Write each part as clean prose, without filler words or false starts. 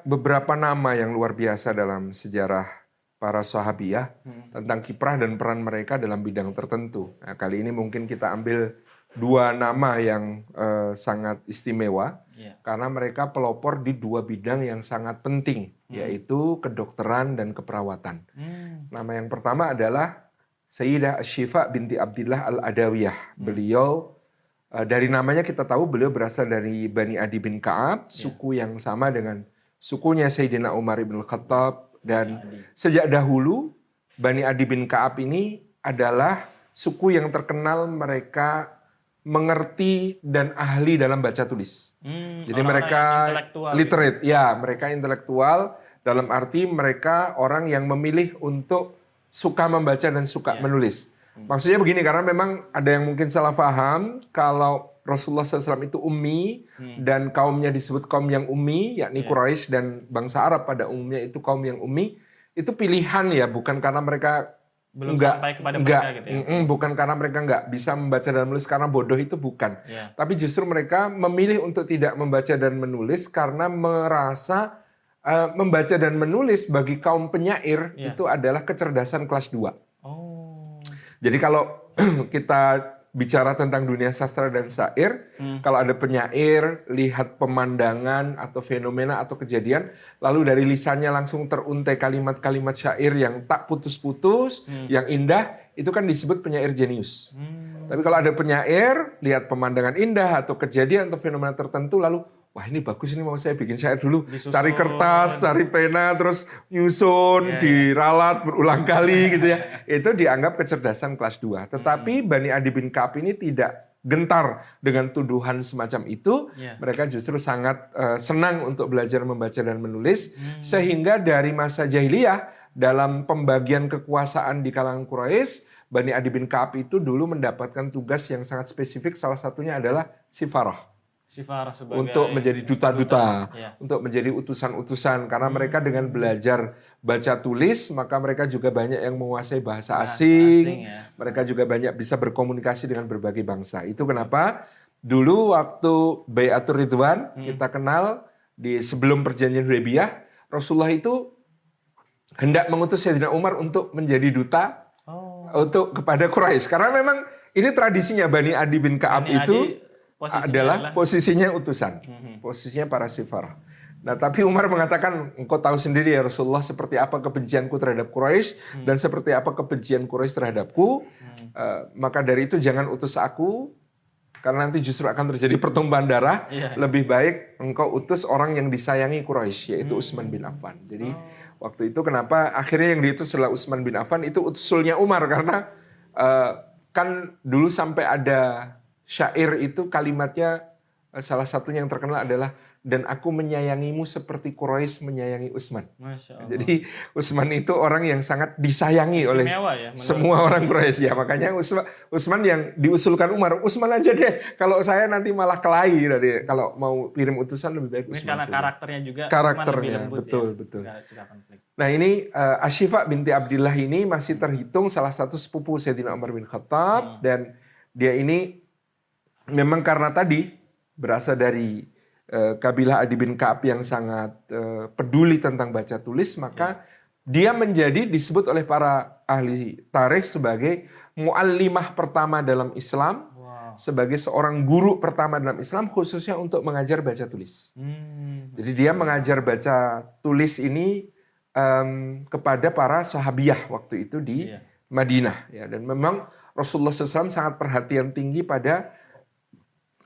Beberapa nama yang luar biasa dalam sejarah para sahabiyah tentang kiprah dan peran mereka dalam bidang tertentu. Nah, kali ini mungkin kita ambil dua nama yang sangat istimewa karena mereka pelopor di dua bidang yang sangat penting, yaitu kedokteran dan keperawatan. Nama yang pertama adalah Sayyidah Asy-Syifa binti Abdillah Al-Adawiyah. Beliau dari namanya kita tahu beliau berasal dari Bani Adi bin Ka'ab, suku yang sama dengan sukunya Sayyidina Umar ibn Khattab. Dan sejak dahulu Bani Adi bin Ka'ab ini adalah suku yang terkenal mereka mengerti dan ahli dalam baca tulis. Jadi mereka literate, ya mereka intelektual dalam arti mereka orang yang memilih untuk suka membaca dan suka menulis. Maksudnya begini, karena memang ada yang mungkin salah paham kalau Rasulullah SAW itu ummi dan kaumnya disebut kaum yang ummi, yakni Quraisy dan bangsa Arab pada umumnya itu kaum yang ummi. Itu pilihan ya, bukan karena mereka belum sampai kepada mereka gitu ya. Bukan karena mereka nggak bisa membaca dan menulis karena bodoh, itu bukan. Tapi justru mereka memilih untuk tidak membaca dan menulis karena merasa membaca dan menulis bagi kaum penyair itu adalah kecerdasan kelas 2. Jadi kalau kita bicara tentang dunia sastra dan syair, kalau ada penyair, lihat pemandangan atau fenomena atau kejadian, lalu dari lisannya langsung teruntai kalimat-kalimat syair yang tak putus-putus, yang indah, itu kan disebut penyair jenius. Tapi kalau ada penyair, lihat pemandangan indah atau kejadian atau fenomena tertentu, lalu wah ini bagus, ini mau saya bikin syair dulu. Disusun, cari kertas, cari pena, terus nyusun, diralat berulang kali gitu ya. Itu dianggap kecerdasan kelas 2. Tetapi Bani Adi bin Ka'ab ini tidak gentar dengan tuduhan semacam itu. Mereka justru sangat senang untuk belajar membaca dan menulis. Sehingga dari masa jahiliyah, dalam pembagian kekuasaan di kalangan Quraisy, Bani Adi bin Ka'ab itu dulu mendapatkan tugas yang sangat spesifik. Salah satunya adalah sifarah. Untuk menjadi duta-duta, untuk menjadi utusan-utusan. Karena mereka dengan belajar baca tulis, maka mereka juga banyak yang menguasai bahasa asing. Mereka juga banyak bisa berkomunikasi dengan berbagai bangsa. Itu kenapa dulu waktu Bai'atur Ridwan, kita kenal di sebelum perjanjian Hudaybiyah, Rasulullah itu hendak mengutus Sayyidina Umar untuk menjadi duta untuk kepada Quraisy. Karena memang ini tradisinya Bani Adi bin Ka'ab itu adalah posisinya utusan, posisinya para sifarah. Nah, tapi Umar mengatakan, engkau tahu sendiri ya Rasulullah seperti apa kebencianku terhadap Quraisy dan seperti apa kebencian Quraisy terhadapku. Maka dari itu jangan utus aku, karena nanti justru akan terjadi pertumpahan darah. Lebih baik engkau utus orang yang disayangi Quraisy, yaitu Utsman bin Affan. Jadi waktu itu kenapa akhirnya yang diutus adalah Utsman bin Affan, itu usulnya Umar, karena kan dulu sampai ada syair itu kalimatnya salah satunya yang terkenal adalah dan aku menyayangimu seperti Quraisy menyayangi Utsman. Jadi Utsman itu orang yang sangat disayangi oleh semua orang Quraisy ya. Makanya Utsman yang diusulkan Umar, Utsman aja deh. Kalau saya nanti malah kelahi dari kalau mau kirim utusan lebih baik Utsman. Karena karakternya juga. Karakternya betul. Nah ini Asy-Syifa binti Abdillah ini masih terhitung salah satu sepupu Sayyidina Umar bin Khattab dan dia ini memang karena tadi berasal dari kabilah Adi bin Ka'ab yang sangat peduli tentang baca tulis, maka dia menjadi disebut oleh para ahli tarikh sebagai muallimah pertama dalam Islam, sebagai seorang guru pertama dalam Islam khususnya untuk mengajar baca tulis. Jadi dia mengajar baca tulis ini kepada para sahabiyah waktu itu di Madinah. Ya, dan memang Rasulullah SAW sangat perhatian tinggi pada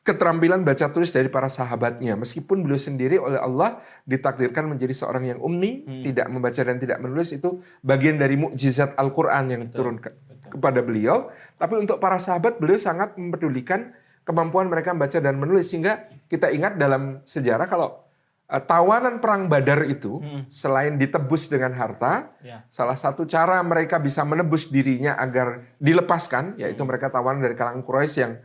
keterampilan baca tulis dari para sahabatnya. Meskipun beliau sendiri oleh Allah ditakdirkan menjadi seorang yang ummi, tidak membaca dan tidak menulis, itu bagian dari mukjizat Al-Quran yang diturunkan kepada beliau. Tapi untuk para sahabat, beliau sangat mempedulikan kemampuan mereka membaca dan menulis. Sehingga kita ingat dalam sejarah kalau tawanan perang Badar itu, selain ditebus dengan harta, salah satu cara mereka bisa menebus dirinya agar dilepaskan, yaitu mereka tawanan dari kalangan Quraisy yang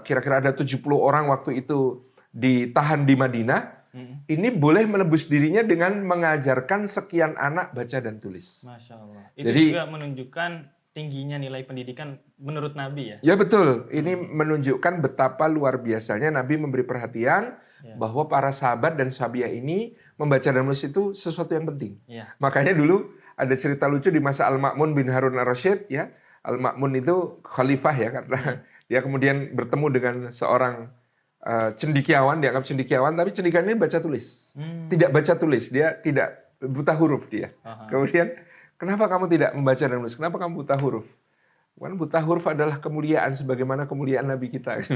kira-kira ada 70 orang waktu itu ditahan di Madinah. Ini boleh menebus dirinya dengan mengajarkan sekian anak baca dan tulis. Masya Allah. Itu jadi, juga menunjukkan tingginya nilai pendidikan menurut Nabi ya? Ya betul. Ini menunjukkan betapa luar biasanya Nabi memberi perhatian bahwa para sahabat dan sahabiah ini membaca dan menulis itu sesuatu yang penting. Ya. Makanya dulu ada cerita lucu di masa Al-Ma'mun bin Harun ar-Rasyid ya. Al-Ma'mun itu khalifah ya karena dia kemudian bertemu dengan seorang cendekiawan, dianggap cendekiawan, tapi cendekiawan ini baca tulis. Tidak baca tulis, dia tidak buta huruf dia. Kemudian, kenapa kamu tidak membaca dan menulis? Kenapa kamu buta huruf? Kan buta huruf adalah kemuliaan sebagaimana kemuliaan Nabi kita.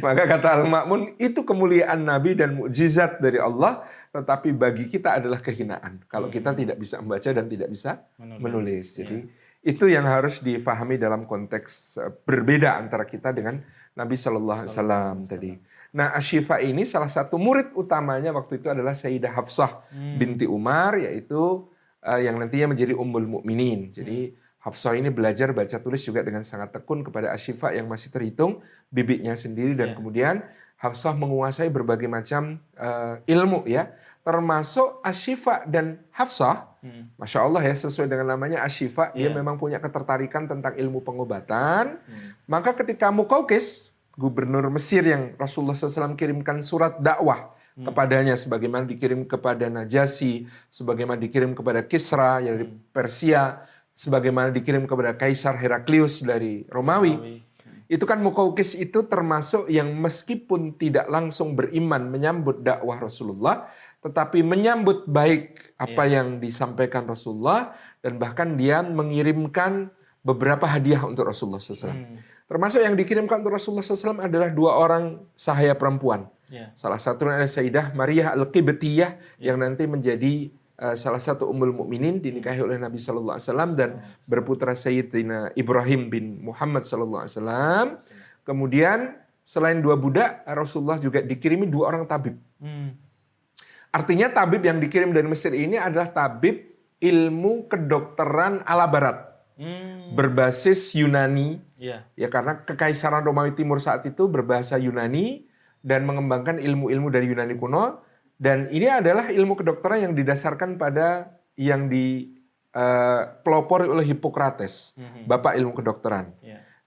Maka kata Al-Ma'mun, itu kemuliaan Nabi dan mukjizat dari Allah, tetapi bagi kita adalah kehinaan kalau kita tidak bisa membaca dan tidak bisa menulis. Jadi itu yang harus difahami dalam konteks berbeda antara kita dengan Nabi Shallallahu Alaihi Wasallam tadi. Nah, Asy-Syifa ini salah satu murid utamanya waktu itu adalah Sayyidah Hafsah binti Umar, yaitu yang nantinya menjadi Ummul Mukminin. Jadi Hafsah ini belajar baca tulis juga dengan sangat tekun kepada Asy-Syifa yang masih terhitung bibinya sendiri, dan kemudian Hafsah menguasai berbagai macam ilmu ya, termasuk Asy-Syifa dan Hafsah. Masya Allah ya, sesuai dengan namanya Asy-Syifa, dia memang punya ketertarikan tentang ilmu pengobatan. Maka ketika Muqawqis, gubernur Mesir yang Rasulullah SAW kirimkan surat dakwah kepadanya, sebagaimana dikirim kepada Najasyi, sebagaimana dikirim kepada Kisra dari Persia, sebagaimana dikirim kepada Kaisar Heraklius dari Romawi. Itu kan Muqawqis itu termasuk yang meskipun tidak langsung beriman menyambut dakwah Rasulullah, tetapi menyambut baik apa yang disampaikan Rasulullah, dan bahkan dia mengirimkan beberapa hadiah untuk Rasulullah SAW. Termasuk yang dikirimkan untuk Rasulullah SAW adalah 2 orang sahaya perempuan. Salah satunya adalah Sayyidah Maryah Al-Qibtiyah yang nanti menjadi salah satu Ummul Mukminin, dinikahi oleh Nabi Sallallahu Alaihi Wasallam dan berputra Sayyidina Ibrahim bin Muhammad Sallallahu Alaihi Wasallam. Kemudian selain 2 budak, Rasulullah juga dikirimi 2 orang tabib. Artinya tabib yang dikirim dari Mesir ini adalah tabib ilmu kedokteran ala barat. Berbasis Yunani. Ya, karena Kekaisaran Romawi Timur saat itu berbahasa Yunani dan mengembangkan ilmu-ilmu dari Yunani kuno. Dan ini adalah ilmu kedokteran yang didasarkan pada yang dipelopori oleh Hippocrates, bapak ilmu kedokteran.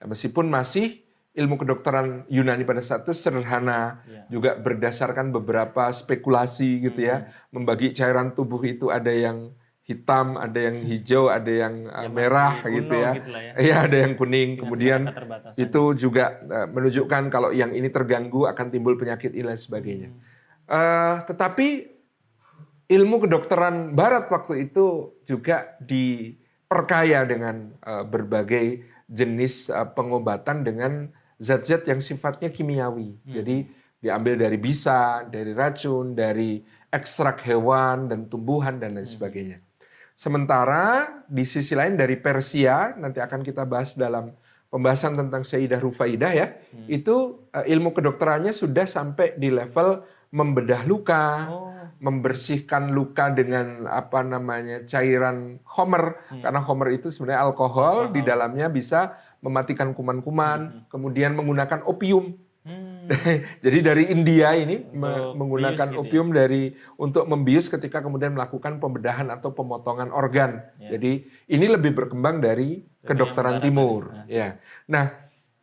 Meskipun masih ilmu kedokteran Yunani pada saat itu sederhana, juga berdasarkan beberapa spekulasi gitu ya, membagi cairan tubuh itu ada yang hitam, ada yang hijau, ada yang merah gitu ya. Iya, ada yang kuning. Kemudian itu juga menunjukkan kalau yang ini terganggu akan timbul penyakit ini dan sebagainya. Tetapi ilmu kedokteran barat waktu itu juga diperkaya dengan berbagai jenis pengobatan dengan zat-zat yang sifatnya kimiawi. Jadi diambil dari bisa, dari racun, dari ekstrak hewan dan tumbuhan dan lain sebagainya. Sementara di sisi lain dari Persia, nanti akan kita bahas dalam pembahasan tentang Sayyidah Rufaidah ya, itu ilmu kedokterannya sudah sampai di level membedah luka, membersihkan luka dengan cairan khamr, karena khamr itu sebenarnya alkohol, di dalamnya bisa mematikan kuman-kuman, kemudian menggunakan opium. Jadi dari India ini menggunakan opium untuk membius ketika kemudian melakukan pembedahan atau pemotongan organ. Jadi ini lebih berkembang dari kedokteran timur. Ya. Nah,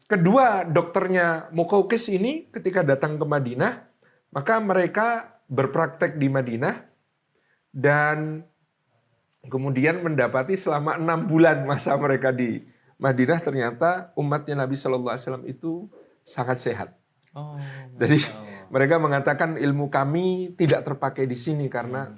kedua dokternya Muqawqis ini ketika datang ke Madinah, maka mereka berpraktek di Madinah dan kemudian mendapati selama 6 bulan masa mereka di Madinah, ternyata umatnya Nabi Shallallahu Alaihi Wasallam itu sangat sehat. Jadi mereka mengatakan ilmu kami tidak terpakai di sini karena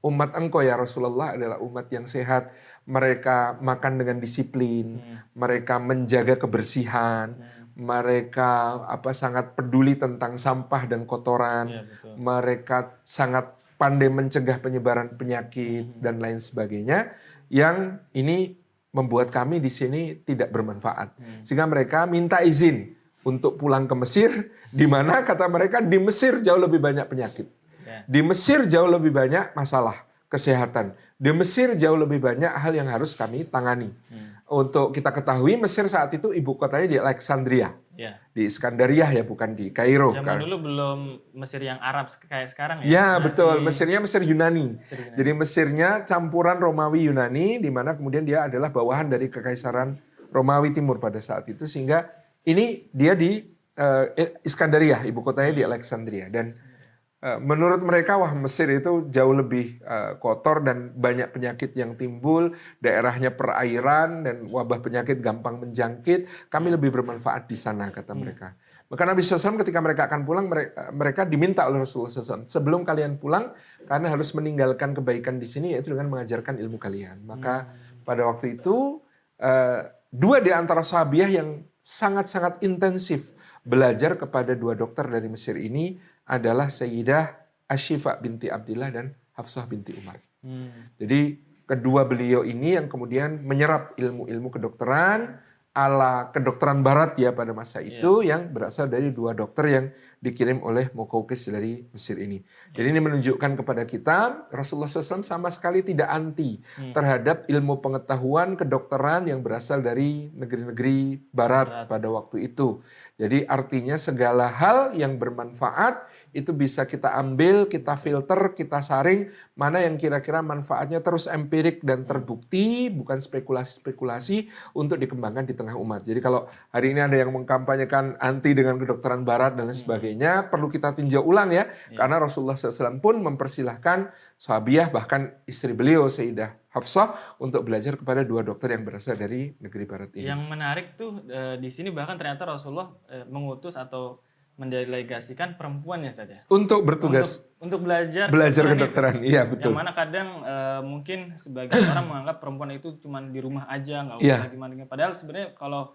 umat engkau ya Rasulullah adalah umat yang sehat. Mereka makan dengan disiplin, mereka menjaga kebersihan, mereka sangat peduli tentang sampah dan kotoran, mereka sangat pandai mencegah penyebaran penyakit dan lain sebagainya. Yang ini membuat kami di sini tidak bermanfaat. Sehingga mereka minta izin untuk pulang ke Mesir, di mana kata mereka di Mesir jauh lebih banyak penyakit. Di Mesir jauh lebih banyak masalah kesehatan. Di Mesir jauh lebih banyak hal yang harus kami tangani. Untuk kita ketahui Mesir saat itu ibu kotanya di Alexandria. Di Iskandariah ya, bukan di Kairo. Zaman dulu belum Mesir yang Arab kayak sekarang ya? Ya betul, Mesirnya Mesir Yunani. Jadi Mesirnya campuran Romawi Yunani, di mana kemudian dia adalah bawahan dari Kekaisaran Romawi Timur pada saat itu. Sehingga ini dia di Iskandariah, ibu kotanya di Alexandria. Dan menurut mereka wah Mesir itu jauh lebih kotor dan banyak penyakit yang timbul, daerahnya perairan dan wabah penyakit gampang menjangkit, kami lebih bermanfaat di sana kata mereka. Maka Nabi SAW ketika mereka akan pulang, mereka diminta oleh Rasulullah SAW, sebelum kalian pulang, karena harus meninggalkan kebaikan di sini, yaitu dengan mengajarkan ilmu kalian. Maka pada waktu itu, dua di antara sahabiah yang sangat-sangat intensif belajar kepada dua dokter dari Mesir ini adalah Sayyidah Ashifa binti Abdillah dan Hafsah binti Umar. Jadi kedua beliau ini yang kemudian menyerap ilmu-ilmu kedokteran ala kedokteran barat ya pada masa itu yang berasal dari dua dokter yang dikirim oleh Muqawqis dari Mesir ini. Jadi ini menunjukkan kepada kita Rasulullah SAW sama sekali tidak anti terhadap ilmu pengetahuan kedokteran yang berasal dari negeri-negeri barat pada waktu itu. Jadi artinya segala hal yang bermanfaat itu bisa kita ambil, kita filter, kita saring, mana yang kira-kira manfaatnya terus empirik dan terbukti, bukan spekulasi-spekulasi untuk dikembangkan di tengah umat. Jadi kalau hari ini ada yang mengkampanyekan anti dengan kedokteran barat dan lain sebagainya, perlu kita tinjau ulang ya, karena Rasulullah SAW pun mempersilahkan sahabiah, bahkan istri beliau Sayyidah Hafsah untuk belajar kepada dua dokter yang berasal dari negeri barat ini. Yang menarik tuh di sini bahkan ternyata Rasulullah mengutus atau mendelegasikan perempuan ya Ustaz ya? Untuk bertugas. Untuk belajar kedokteran, iya betul. Yang mana kadang mungkin sebagian orang menganggap perempuan itu cuma di rumah aja, nggak usah gimana-gimana. Padahal sebenarnya kalau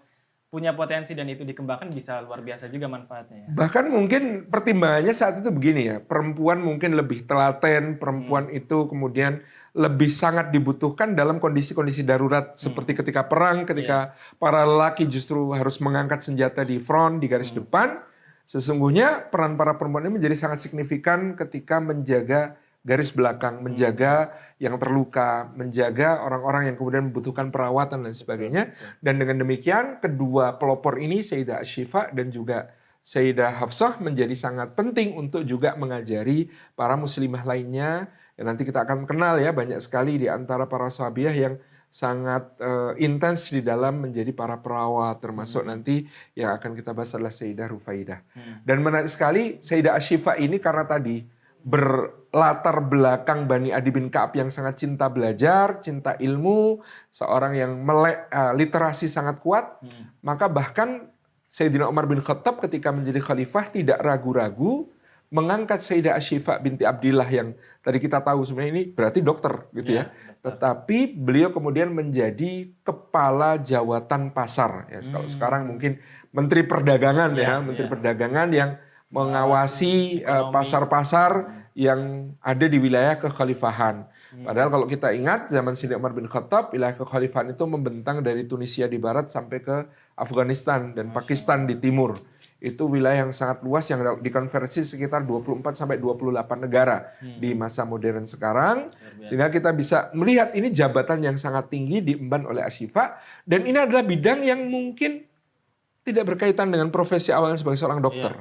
punya potensi dan itu dikembangkan bisa luar biasa juga manfaatnya. Ya. Bahkan mungkin pertimbangannya saat itu begini ya, perempuan mungkin lebih telaten, perempuan itu kemudian lebih sangat dibutuhkan dalam kondisi-kondisi darurat seperti ketika perang, ketika para lelaki justru harus mengangkat senjata di front, di garis depan. Sesungguhnya peran para perempuan ini menjadi sangat signifikan ketika menjaga garis belakang, menjaga yang terluka, menjaga orang-orang yang kemudian membutuhkan perawatan dan sebagainya. Dan dengan demikian kedua pelopor ini Sayyidah Ashifa dan juga Sayyidah Hafsah menjadi sangat penting untuk juga mengajari para muslimah lainnya. Dan nanti kita akan kenal ya banyak sekali di antara para sahabiah yang sangat intens di dalam menjadi para perawat, termasuk nanti yang akan kita bahas adalah Sayyidah Rufaidah. Dan menarik sekali Sayyidah Ashifa ini karena tadi berlatar belakang Bani Adi bin Ka'ab yang sangat cinta belajar, cinta ilmu, seorang yang melek literasi sangat kuat, maka bahkan Sayyidina Umar bin Khattab ketika menjadi khalifah tidak ragu-ragu mengangkat Sayyidah Ashifa binti Abdillah yang tadi kita tahu sebenarnya ini berarti dokter gitu ya. Tetapi beliau kemudian menjadi kepala jawatan pasar. Ya, kalau sekarang mungkin Menteri Perdagangan Menteri Perdagangan yang mengawasi pasar-pasar yang ada di wilayah kekhalifahan. Padahal kalau kita ingat zaman Sayyidina Umar bin Khattab, wilayah kekhalifahan itu membentang dari Tunisia di barat sampai ke Afghanistan dan Pakistan di timur. Itu wilayah yang sangat luas yang dikonversi sekitar 24 sampai 28 negara di masa modern sekarang. Sehingga kita bisa melihat ini jabatan yang sangat tinggi diemban oleh Ashifa. Dan ini adalah bidang yang mungkin tidak berkaitan dengan profesi awalnya sebagai seorang dokter.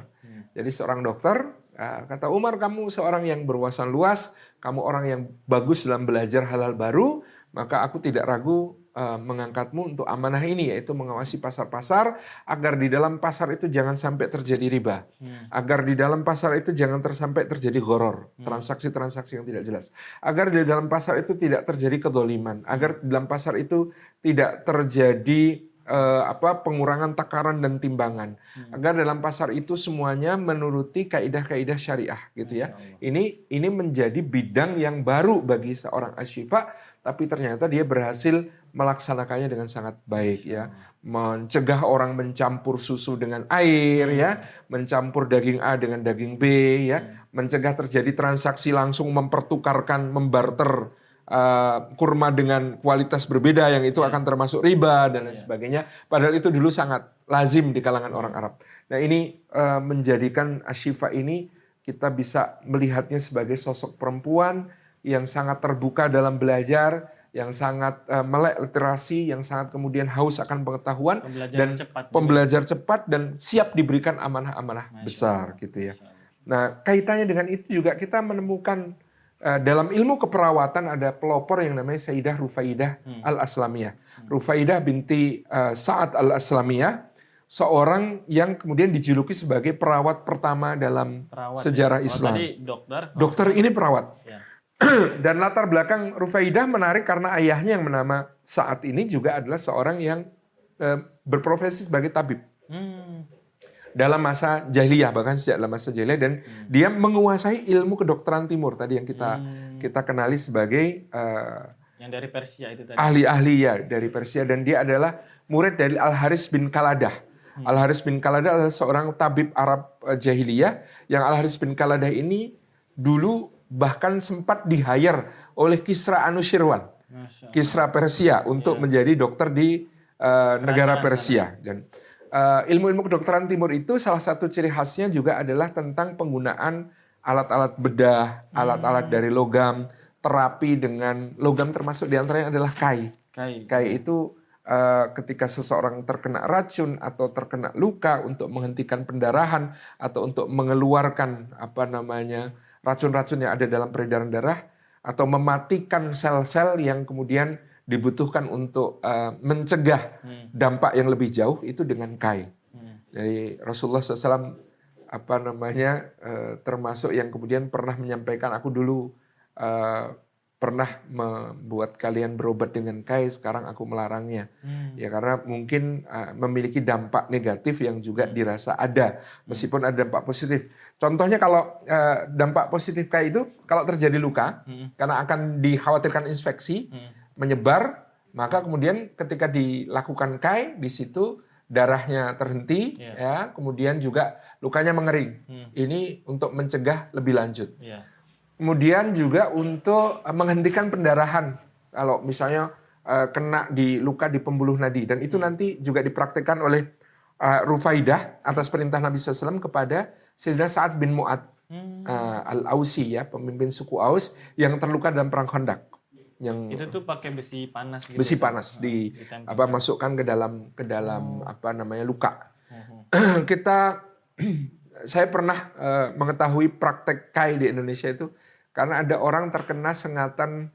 Jadi seorang dokter, kata Umar, kamu seorang yang berwawasan luas, kamu orang yang bagus dalam belajar hal-hal baru, maka aku tidak ragu mengangkatmu untuk amanah ini, yaitu mengawasi pasar-pasar, agar di dalam pasar itu jangan sampai terjadi riba, agar di dalam pasar itu jangan sampai terjadi gharar, transaksi-transaksi yang tidak jelas, agar di dalam pasar itu tidak terjadi kedoliman, agar di dalam pasar itu tidak terjadi pengurangan takaran dan timbangan, agar dalam pasar itu semuanya menuruti kaidah-kaidah syariah gitu ya. Ini menjadi bidang yang baru bagi seorang Ashifa, tapi ternyata dia berhasil melaksanakannya dengan sangat baik ya. Mencegah orang mencampur susu dengan air ya, mencampur daging A dengan daging B ya, mencegah terjadi transaksi langsung mempertukarkan, membarter kurma dengan kualitas berbeda yang itu akan termasuk riba dan lain sebagainya. Padahal itu dulu sangat lazim di kalangan orang Arab. Nah ini menjadikan Ashifa ini kita bisa melihatnya sebagai sosok perempuan yang sangat terbuka dalam belajar, yang sangat melek literasi, yang sangat kemudian haus akan pengetahuan dan pembelajar cepat dan siap diberikan amanah-amanah besar gitu ya. Nah kaitannya dengan itu juga kita menemukan dalam ilmu keperawatan ada pelopor yang namanya Sayyidah Rufaidah Al-Aslamiyah. Rufaidah binti Sa'ad Al-Aslamiyah. seorang yang kemudian dijuluki sebagai perawat pertama dalam sejarah Islam. Tadi dokter ini perawat. Ya. Dan latar belakang Rufaidah menarik karena ayahnya yang bernama Sa'ad ini juga adalah seorang yang berprofesi sebagai tabib. Dalam masa jahiliyah, bahkan sejak dalam masa jahiliyah, dan dia menguasai ilmu kedokteran timur tadi yang kita kenali sebagai yang dari Persia itu tadi. Ahli-ahli ya dari Persia, dan dia adalah murid dari Al-Haris bin Qaladah. Al-Haris bin Qaladah adalah seorang tabib Arab jahiliyah, yang Al-Haris bin Qaladah ini dulu bahkan sempat di-hire oleh Kisra Anushirwan, Kisra Persia, untuk menjadi dokter di negara Persia. Dan ilmu-ilmu kedokteran timur itu salah satu ciri khasnya juga adalah tentang penggunaan alat-alat bedah, alat-alat dari logam, terapi dengan logam, termasuk diantaranya adalah kai. Kai itu ketika seseorang terkena racun atau terkena luka, untuk menghentikan pendarahan atau untuk mengeluarkan racun-racun yang ada dalam peredaran darah, atau mematikan sel-sel yang kemudian dibutuhkan untuk mencegah dampak yang lebih jauh, itu dengan kai. Jadi Rasulullah SAW termasuk yang kemudian pernah menyampaikan, aku dulu pernah membuat kalian berobat dengan kai, sekarang aku melarangnya. Ya karena mungkin memiliki dampak negatif yang juga dirasa ada, meskipun ada dampak positif. Contohnya kalau dampak positif kai itu, kalau terjadi luka, karena akan dikhawatirkan infeksi, menyebar, maka kemudian ketika dilakukan kai, di situ darahnya terhenti, ya, kemudian juga lukanya mengering. Ini untuk mencegah lebih lanjut. Kemudian juga untuk menghentikan pendarahan, kalau misalnya kena di luka di pembuluh nadi, dan itu nanti juga dipraktikkan oleh Rufaidah atas perintah Nabi SAW kepada Sayyidina Sa'ad bin Mu'ad Al-Ausi, ya, pemimpin suku Aus yang terluka dalam perang Khandaq. Itu tuh pakai besi panas gitu. Besi panas masukkan ke dalam luka. Saya pernah mengetahui praktek kai di Indonesia itu karena ada orang terkena sengatan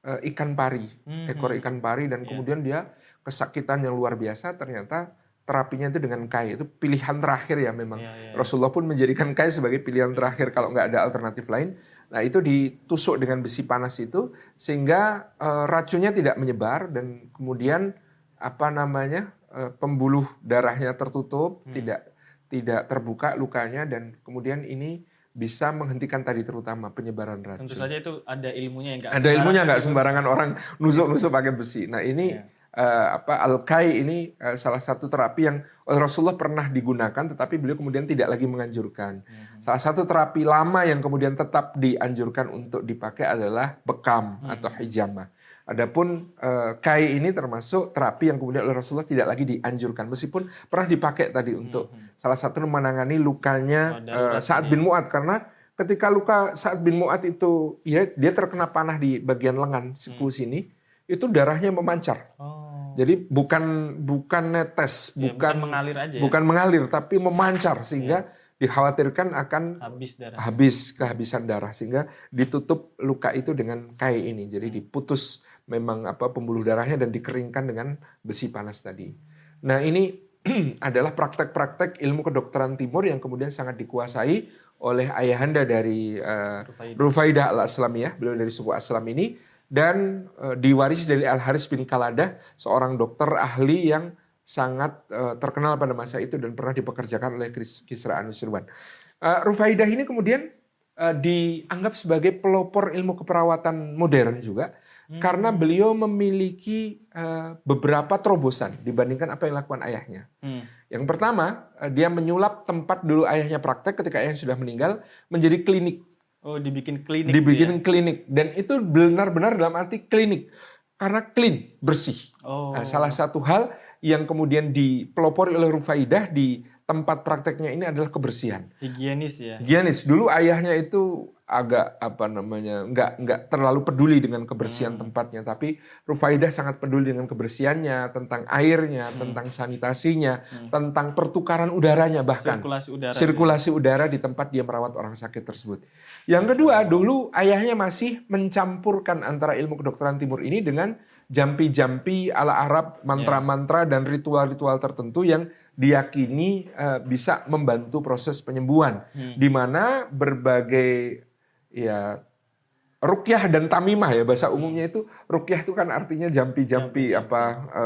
ikan pari, ekor ikan pari, dan kemudian dia kesakitan yang luar biasa. Ternyata terapinya itu dengan kai, itu pilihan terakhir ya memang. Rasulullah pun menjadikan kai sebagai pilihan terakhir kalau nggak ada alternatif lain. Nah, itu ditusuk dengan besi panas itu sehingga racunnya tidak menyebar, dan kemudian pembuluh darahnya tertutup, tidak terbuka lukanya, dan kemudian ini bisa menghentikan tadi terutama penyebaran racun. Tentu saja itu ada ilmunya yang nggak sembarangan orang nusuk-nusuk pakai besi. Nah, ini Al-Kai ini salah satu terapi yang oleh Rasulullah pernah digunakan, tetapi beliau kemudian tidak lagi menganjurkan. Salah satu terapi lama yang kemudian tetap dianjurkan untuk dipakai adalah bekam atau hijamah. Adapun kai ini termasuk terapi yang kemudian oleh Rasulullah tidak lagi dianjurkan, meskipun pernah dipakai tadi untuk salah satu menangani lukanya Sa'ad bin Mu'ad, karena ketika luka Sa'ad bin Mu'ad itu dia terkena panah di bagian lengan siku sini, itu darahnya memancar. Jadi bukan netes, bukan mengalir, tapi memancar, sehingga dikhawatirkan akan kehabisan darah, sehingga ditutup luka itu dengan kai ini. Jadi diputus memang pembuluh darahnya dan dikeringkan dengan besi panas tadi. Nah, ini adalah praktek-praktek ilmu kedokteran timur yang kemudian sangat dikuasai oleh ayahanda dari Rufaidah al-Aslamiyah, beliau dari suku Aslam ini, dan diwarisi dari Al-Haris bin Qaladah, seorang dokter ahli yang sangat terkenal pada masa itu dan pernah dipekerjakan oleh Kisra Anushirwan. Rufaidah ini kemudian dianggap sebagai pelopor ilmu keperawatan modern juga, karena beliau memiliki beberapa terobosan dibandingkan apa yang dilakukan ayahnya. Yang pertama, dia menyulap tempat dulu ayahnya praktek ketika ayahnya sudah meninggal menjadi klinik. Dibikin klinik. Klinik, dan itu benar-benar dalam arti klinik karena clean, bersih. Nah, salah satu hal yang kemudian dipelopori oleh Rufaidah di tempat prakteknya ini adalah kebersihan. Higienis ya. Higienis. Dulu ayahnya itu agak nggak terlalu peduli dengan kebersihan tempatnya, tapi Rufaidah sangat peduli dengan kebersihannya, tentang airnya, tentang sanitasinya, tentang pertukaran udaranya, bahkan sirkulasi udara di tempat dia merawat orang sakit tersebut. Yang kedua, dulu ayahnya masih mencampurkan antara ilmu kedokteran timur ini dengan jampi-jampi ala Arab, mantra-mantra dan ritual-ritual tertentu yang diyakini bisa membantu proses penyembuhan. Di mana berbagai ya ruqyah dan tamimah ya, bahasa umumnya itu ruqyah itu kan artinya jampi-jampi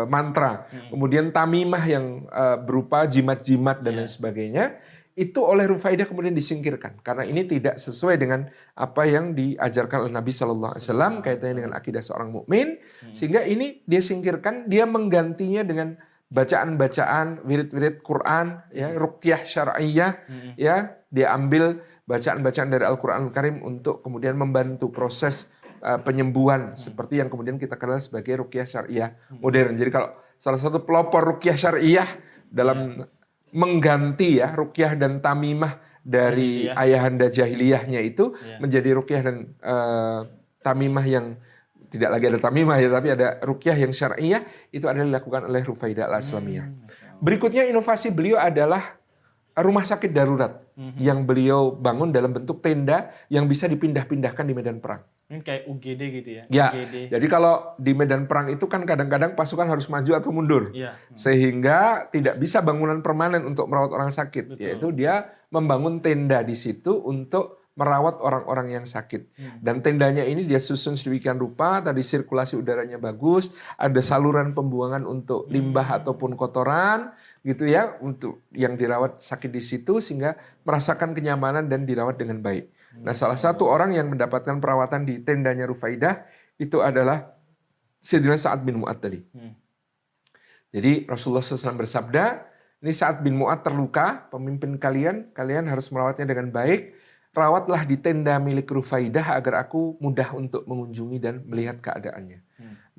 mantra. Kemudian tamimah yang berupa jimat-jimat dan lain sebagainya. Itu oleh Rufaidah kemudian disingkirkan karena ini tidak sesuai dengan apa yang diajarkan oleh Nabi Shallallahu Alaihi Wasallam kaitannya dengan akidah seorang mukmin, sehingga ini dia singkirkan, dia menggantinya dengan bacaan-bacaan wirid-wirid Quran, ya ruqyah syar'iyyah, ya dia ambil bacaan-bacaan dari Al-Quranul Karim untuk kemudian membantu proses penyembuhan seperti yang kemudian kita kenal sebagai ruqyah syar'iyyah modern. Jadi kalau salah satu pelopor ruqyah syar'iyyah dalam mengganti ya ruqyah dan tamimah dari ayahanda jahiliyahnya itu menjadi ruqyah dan tamimah yang tidak lagi ada tamimah ya, tapi ada ruqyah yang syar'iyah, itu adalah dilakukan oleh Rufaidah Al-Aslamiyah. Berikutnya inovasi beliau adalah rumah sakit darurat yang beliau bangun dalam bentuk tenda yang bisa dipindah-pindahkan di medan perang. Ini kayak UGD gitu ya? Ya, UGD. jadi kalau di medan perang itu kan kadang-kadang pasukan harus maju atau mundur. Sehingga tidak bisa bangunan permanen untuk merawat orang sakit. Betul. Yaitu dia membangun tenda di situ untuk merawat orang-orang yang sakit. Dan tendanya ini dia susun sedemikian rupa, tadi sirkulasi udaranya bagus, ada saluran pembuangan untuk limbah ataupun kotoran, gitu ya, untuk yang dirawat sakit di situ sehingga merasakan kenyamanan dan dirawat dengan baik. Nah, salah satu orang yang mendapatkan perawatan di tendanya Rufaidah itu adalah Sayyidina Sa'ad bin Mu'adz tadi. Jadi Rasulullah SAW bersabda, ini Sa'ad bin Mu'adz terluka, pemimpin kalian harus merawatnya dengan baik. Rawatlah di tenda milik Rufaidah agar aku mudah untuk mengunjungi dan melihat keadaannya.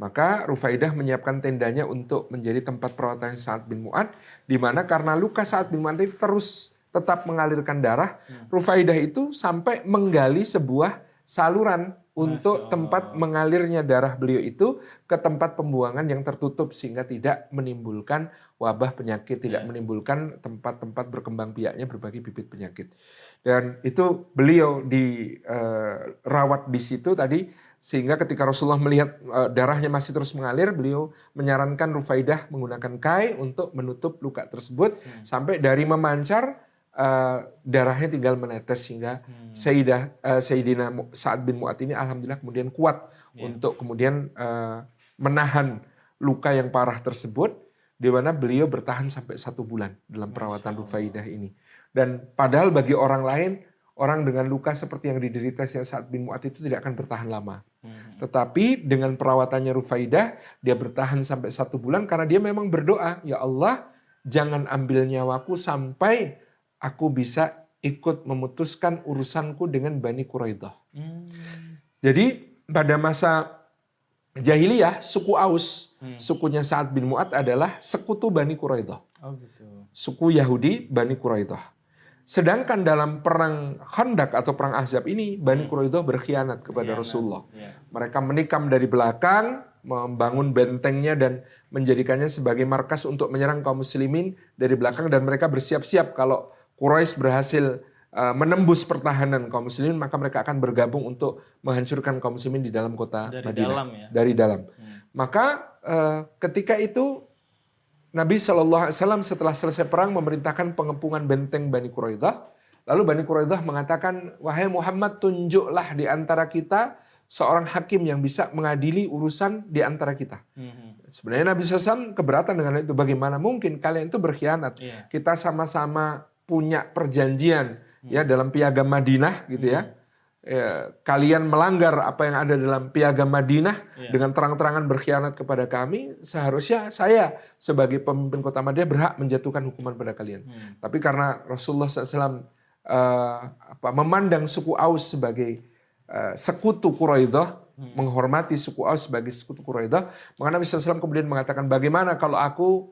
Maka Rufaidah menyiapkan tendanya untuk menjadi tempat perawatan Sa'ad bin Mu'adz, di mana karena luka Sa'ad bin Mu'adz itu terus tetap mengalirkan darah, Rufaidah itu sampai menggali sebuah saluran untuk tempat mengalirnya darah beliau itu ke tempat pembuangan yang tertutup sehingga tidak menimbulkan wabah penyakit, tidak menimbulkan tempat-tempat berkembang biaknya berbagai bibit penyakit. Dan itu beliau dirawat di situ tadi, sehingga ketika Rasulullah melihat darahnya masih terus mengalir, beliau menyarankan Rufaidah menggunakan kai untuk menutup luka tersebut sampai dari memancar darahnya tinggal menetes sehingga Sayyidina Sa'ad bin Mu'adz ini alhamdulillah kemudian kuat untuk kemudian menahan luka yang parah tersebut, di mana beliau bertahan sampai 1 bulan dalam perawatan Rufaidah ini. Dan padahal bagi orang lain, orang dengan luka seperti yang diderita Sa'ad bin Mu'adz itu tidak akan bertahan lama. Tetapi dengan perawatannya Rufaidah, dia bertahan sampai 1 bulan karena dia memang berdoa, ya Allah jangan ambil nyawaku sampai aku bisa ikut memutuskan urusanku dengan Bani Quraidah. Jadi pada masa jahiliyah, suku Aus, sukunya Sa'ad bin Mu'adz adalah sekutu Bani Quraidah. Suku Yahudi Bani Quraidah. Sedangkan dalam perang Khandaq atau perang Ahzab ini, Bani Quraidah berkhianat kepada Rasulullah. Mereka menikam dari belakang, membangun bentengnya dan menjadikannya sebagai markas untuk menyerang kaum muslimin dari belakang, dan mereka bersiap-siap kalau Quraisy berhasil menembus pertahanan kaum muslimin, maka mereka akan bergabung untuk menghancurkan kaum muslimin di dalam kota Madinah. Dari dalam. Maka ketika itu Nabi SAW setelah selesai perang memerintahkan pengepungan benteng Bani Quraidah. Lalu Bani Quraidah mengatakan, wahai Muhammad, tunjuklah di antara kita seorang hakim yang bisa mengadili urusan di antara kita. Sebenarnya Nabi SAW keberatan dengan itu. Bagaimana mungkin kalian itu berkhianat? Kita sama-sama punya perjanjian ya dalam piagam Madinah gitu ya. Kalian melanggar apa yang ada dalam piagam Madinah dengan terang-terangan berkhianat kepada kami, seharusnya saya sebagai pemimpin kota Madinah berhak menjatuhkan hukuman pada kalian. Tapi karena Rasulullah SAW memandang suku Aus sebagai sekutu Quraidah, menghormati suku Aus sebagai sekutu Quraidah, maka Nabi SAW kemudian mengatakan, bagaimana kalau aku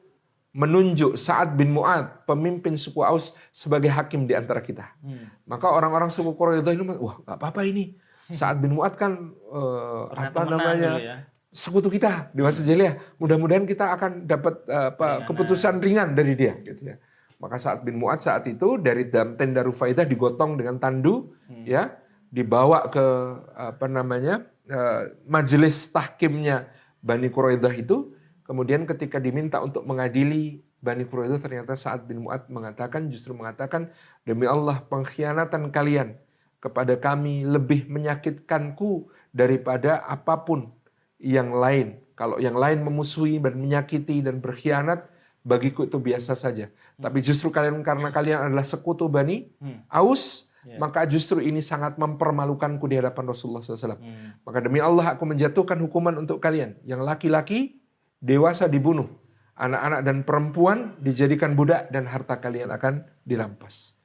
menunjuk Sa'ad bin Mu'adz, pemimpin suku Aus, sebagai hakim di antara kita. Maka orang-orang suku Quraidah ini, wah gak apa-apa ini. Sa'ad bin Mu'adz kan sekutu kita di masa jahiliyah. Mudah-mudahan kita akan dapat keputusan ringan dari dia. Gitu ya. Maka Sa'ad bin Mu'adz saat itu dari dalam tenda Rufaidah digotong dengan tandu, ya, dibawa ke majelis tahkimnya Bani Quraidah itu, kemudian ketika diminta untuk mengadili Bani Quraidah, ternyata Sa'ad bin Mu'adz justru mengatakan, demi Allah pengkhianatan kalian kepada kami lebih menyakitkanku daripada apapun yang lain. Kalau yang lain memusuhi dan menyakiti dan berkhianat, bagiku itu biasa saja. Tapi justru kalian, karena kalian adalah sekutu Bani Aus, maka justru ini sangat mempermalukanku di hadapan Rasulullah SAW. Maka demi Allah aku menjatuhkan hukuman untuk kalian. Yang laki-laki dewasa dibunuh, anak-anak dan perempuan dijadikan budak, dan harta kalian akan dirampas.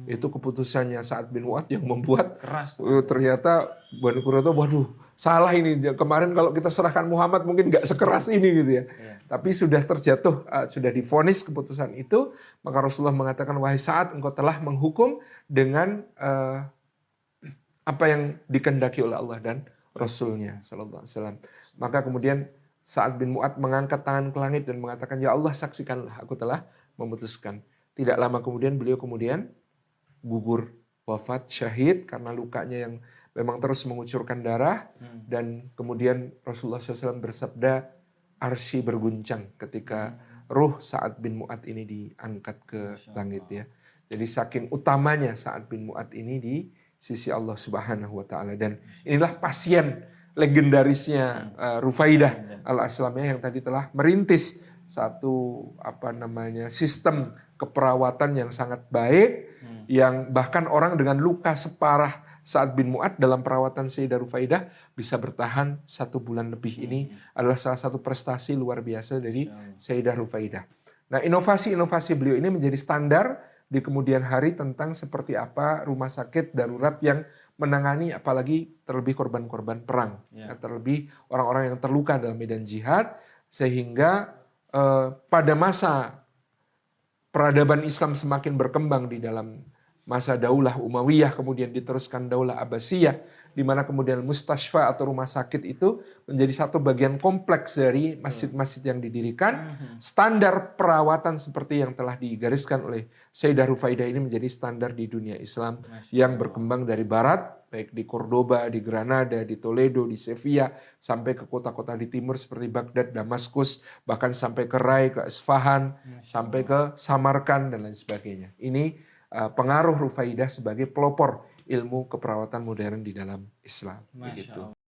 Itu keputusannya Sa'ad bin Mu'adz yang membuat keras. Ternyata Bani Quraidah, waduh, salah ini. Kemarin kalau kita serahkan Muhammad mungkin nggak sekeras ini gitu ya. Tapi sudah terjatuh, sudah divonis keputusan itu, maka Rasulullah mengatakan, wahai Sa'ad, engkau telah menghukum dengan apa yang dikehendaki oleh Allah dan Rasulnya sallallahu alaihi wasallam. Maka kemudian Sa'ad bin Mu'adz mengangkat tangan ke langit dan mengatakan, ya Allah, saksikanlah aku telah memutuskan. Tidak lama kemudian beliau gugur, wafat, syahid karena lukanya yang memang terus mengucurkan darah. Dan kemudian Rasulullah SAW bersabda, arsy berguncang ketika ruh Sa'ad bin Mu'adz ini diangkat ke langit ya. Jadi saking utamanya Sa'ad bin Mu'adz ini di sisi Allah Subhanahu wa taala. Dan inilah pasien legendarisnya Rufaidah al-Aslamiyah yang tadi telah merintis satu sistem keperawatan yang sangat baik, yang bahkan orang dengan luka separah Sa'ad bin Mu'adz dalam perawatan Sayyidah Rufaidah bisa bertahan 1 bulan lebih. Ini adalah salah satu prestasi luar biasa dari Sayyidah Rufaidah. Nah, inovasi-inovasi beliau ini menjadi standar di kemudian hari tentang seperti apa rumah sakit darurat yang menangani apalagi terlebih korban-korban perang, terlebih orang-orang yang terluka dalam medan jihad, sehingga pada masa peradaban Islam semakin berkembang di dalam masa Daulah Umayyah, kemudian diteruskan Daulah Abbasiyah, di mana kemudian mustashfa atau rumah sakit itu menjadi satu bagian kompleks dari masjid-masjid yang didirikan. Standar perawatan seperti yang telah digariskan oleh Sayyidah Rufaidah ini menjadi standar di dunia Islam yang berkembang dari barat, baik di Cordoba, di Granada, di Toledo, di Sevilla, sampai ke kota-kota di timur seperti Baghdad, Damaskus, bahkan sampai ke Rai, ke Isfahan, sampai ke Samarkand dan lain sebagainya. Ini pengaruh Rufaidah sebagai pelopor ilmu keperawatan modern di dalam Islam. Begitu.